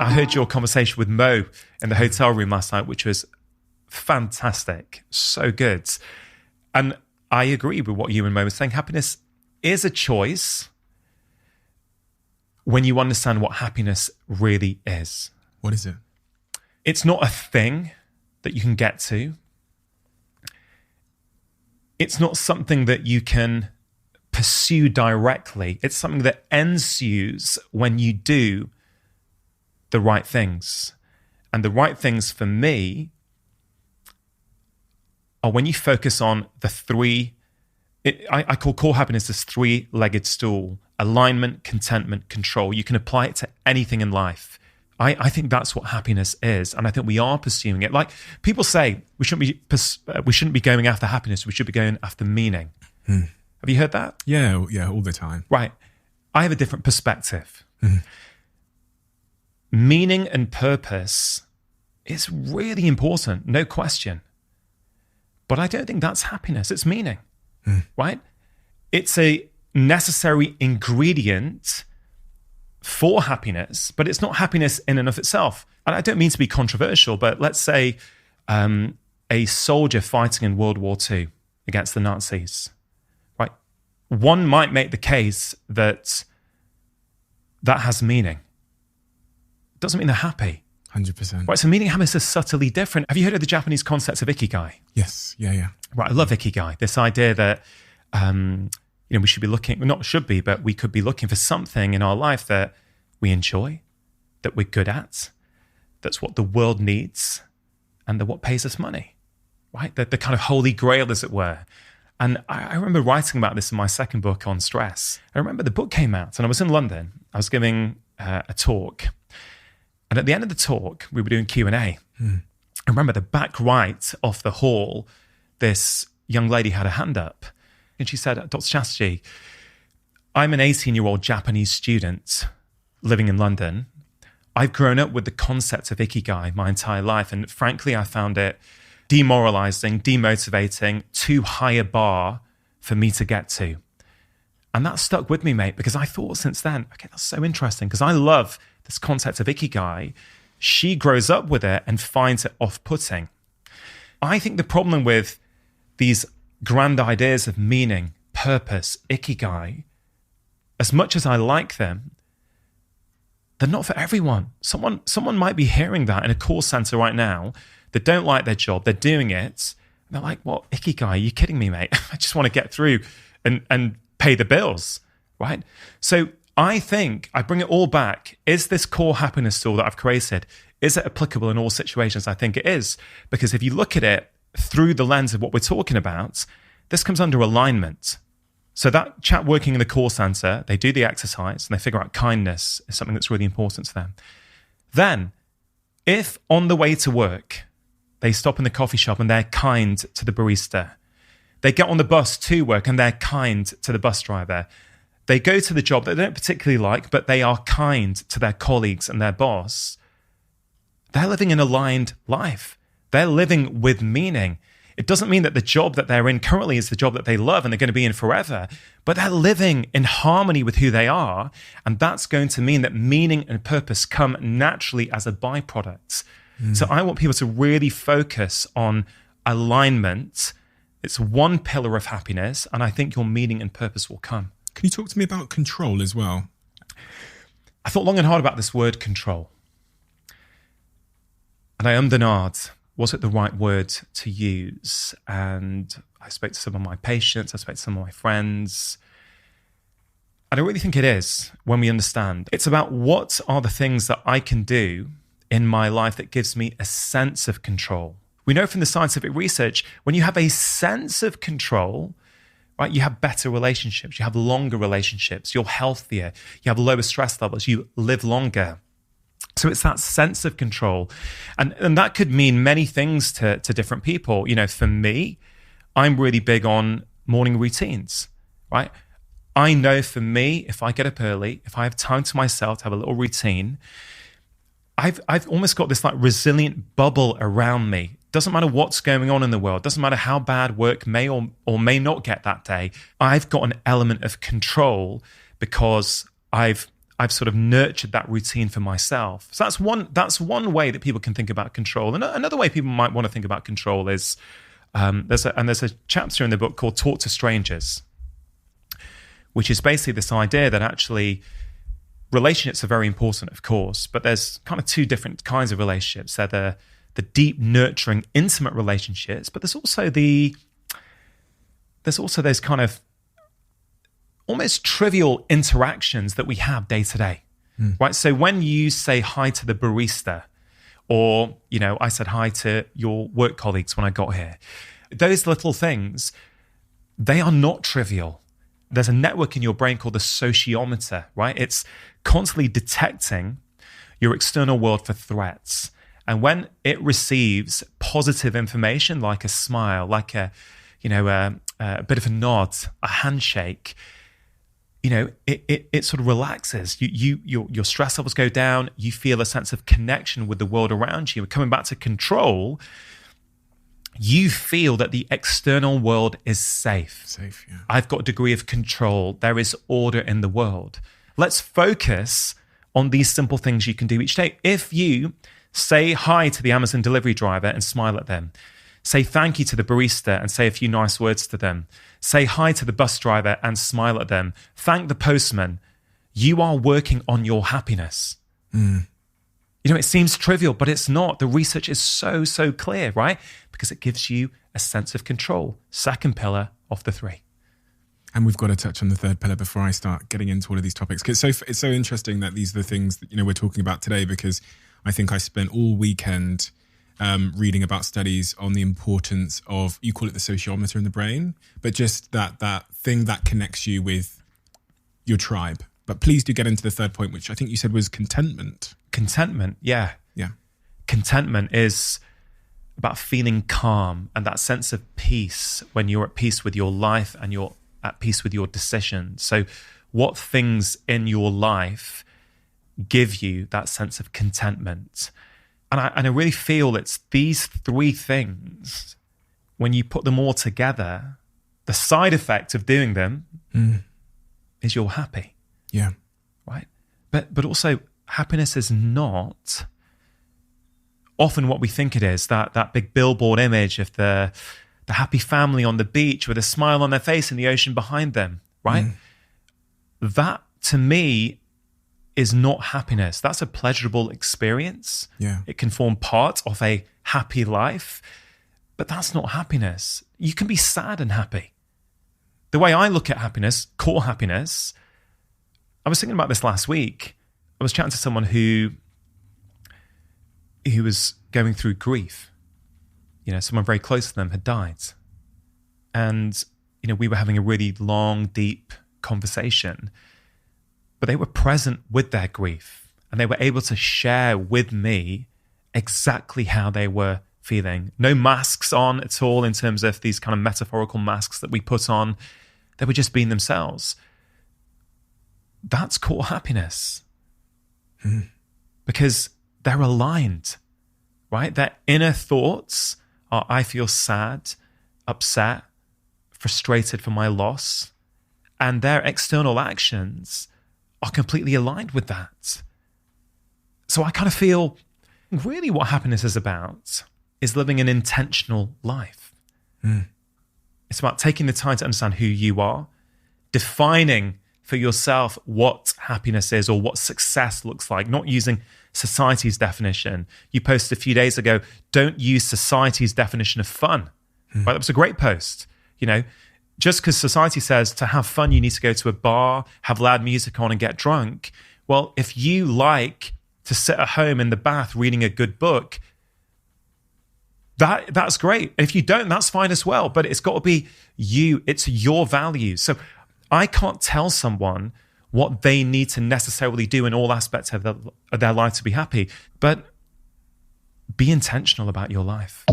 I heard your conversation with Mo in the hotel room last night, which was fantastic. So good. And I agree with what you and Mo were saying. Happiness is a choice when you understand what happiness really is. What is it? It's not a thing that you can get to. It's not something that you can pursue directly. It's something that ensues when you do the right things. And the right things for me are when you focus on the three, I call core happiness this three-legged stool: alignment, contentment, control. You can apply it to anything in life. I think that's what happiness is, and I think we are pursuing it. Like people say, we shouldn't be going after happiness. We should be going after meaning. Have you heard that? Yeah, all the time. Right. I have a different perspective. Meaning and purpose is really important, no question. But I don't think that's happiness. It's meaning, right? It's a necessary ingredient for happiness, but it's not happiness in and of itself. And I don't mean to be controversial, but let's say a soldier fighting in World War II against the Nazis, right? One might make the case that that has meaning. It doesn't mean they're happy. 100%. Right, so meaning and happiness is subtly different. Have you heard of the Japanese concept of ikigai? Yes, yeah. Right, I love ikigai. This idea that we should be looking, not should be, but we could be looking for something in our life that we enjoy, that we're good at, that's what the world needs, and what pays us money, right? The kind of holy grail, as it were. And I remember writing about this in my second book on stress. I remember the book came out and I was in London. I was giving a talk. And at the end of the talk, we were doing Q&A. I remember the back right off the hall, this young lady had a hand up. And she said, Dr. Chatterjee, I'm an 18-year-old Japanese student living in London. I've grown up with the concept of ikigai my entire life. And frankly, I found it demoralizing, demotivating, too high a bar for me to get to. And that stuck with me, mate, because I thought since then, okay, that's so interesting, because I love this concept of ikigai. She grows up with it and finds it off-putting. I think the problem with these grand ideas of meaning, purpose, ikigai, as much as I like them, they're not for everyone. Someone might be hearing that in a call center right now. They don't like their job. They're doing it. And they're like, what, ikigai? Are you kidding me, mate? I just want to get through and pay the bills, right? So I think I bring it all back. Is this core happiness tool that I've created, is it applicable in all situations? I think it is. Because if you look at it through the lens of what we're talking about, this comes under alignment. So that chap working in the call center, they do the exercise and they figure out kindness is something that's really important to them. Then, if on the way to work, they stop in the coffee shop and they're kind to the barista, they get on the bus to work and they're kind to the bus driver, they go to the job that they don't particularly like, but they are kind to their colleagues and their boss, they're living an aligned life. They're living with meaning. It doesn't mean that the job that they're in currently is the job that they love and they're going to be in forever, but they're living in harmony with who they are. And that's going to mean that meaning and purpose come naturally as a byproduct. So I want people to really focus on alignment. It's one pillar of happiness, and I think your meaning and purpose will come. Can you talk to me about control as well? I thought long and hard about this word control. And I ummed and ahed. Was it the right word to use? And I spoke to some of my patients, I spoke to some of my friends. And I really think it is when we understand. It's about what are the things that I can do in my life that gives me a sense of control. We know from the scientific research, when you have a sense of control, right, you have better relationships, you have longer relationships, you're healthier, you have lower stress levels, you live longer. So it's that sense of control. And that could mean many things to different people. You know, for me, I'm really big on morning routines, right? I know for me, if I get up early, if I have time to myself to have a little routine, I've almost got this like resilient bubble around me. Doesn't matter what's going on in the world. Doesn't matter how bad work may or may not get that day. I've got an element of control because I've sort of nurtured that routine for myself. So that's one way that people can think about control. And another way people might want to think about control is there's a chapter in the book called Talk to Strangers, which is basically this idea that actually relationships are very important, of course, but there's kind of two different kinds of relationships. They're the deep, nurturing, intimate relationships, but there's also those kind of almost trivial interactions that we have day to day, right? So when you say hi to the barista, or, I said hi to your work colleagues when I got here, those little things, they are not trivial. There's a network in your brain called the sociometer, right? It's constantly detecting your external world for threats. And when it receives positive information, like a smile, like a bit of a nod, a handshake, it sort of relaxes. Your stress levels go down. You feel a sense of connection with the world around you. Coming back to control, you feel that the external world is safe. Safe, yeah. I've got a degree of control. There is order in the world. Let's focus on these simple things you can do each day. If you say hi to the Amazon delivery driver and smile at them, say thank you to the barista and say a few nice words to them, say hi to the bus driver and smile at them, thank the postman, you are working on your happiness. It seems trivial, but it's not. The research is so clear, right? Because it gives you a sense of control. Second pillar of the three. And we've got to touch on the third pillar before I start getting into all of these topics. Because it's so interesting that these are the things that we're talking about today, because I think I spent all weekend reading about studies on the importance of, you call it the sociometer in the brain, but just that thing that connects you with your tribe. But please do get into the third point, which I think you said was contentment. Contentment, yeah. Yeah. Contentment is about feeling calm and that sense of peace when you're at peace with your life and you're at peace with your decisions. So what things in your life give you that sense of contentment? And I really feel it's these three things, when you put them all together, the side effect of doing them is you're happy. Yeah. Right? But also happiness is not often what we think it is, that big billboard image of the happy family on the beach with a smile on their face and the ocean behind them, right? That, to me, is not happiness. That's a pleasurable experience. Yeah. It can form part of a happy life, but that's not happiness. You can be sad and happy. The way I look at happiness, core happiness, I was thinking about this last week. I was chatting to someone who was going through grief. Someone very close to them had died. And, we were having a really long, deep conversation, but they were present with their grief and they were able to share with me exactly how they were feeling. No masks on at all in terms of these kind of metaphorical masks that we put on. They were just being themselves. That's core happiness. Because they're aligned, right? Their inner thoughts are, I feel sad, upset, frustrated for my loss. And their external actions are completely aligned with that. So I kind of feel really what happiness is about is living an intentional life. It's about taking the time to understand who you are, defining for yourself what happiness is or what success looks like, not using society's definition. You posted a few days ago, don't use society's definition of fun. Right? That was a great post. Just because society says to have fun, you need to go to a bar, have loud music on and get drunk. Well, if you like to sit at home in the bath reading a good book, that's great. And if you don't, that's fine as well. But it's got to be you. It's your values. So I can't tell someone what they need to necessarily do in all aspects of their life to be happy, but be intentional about your life.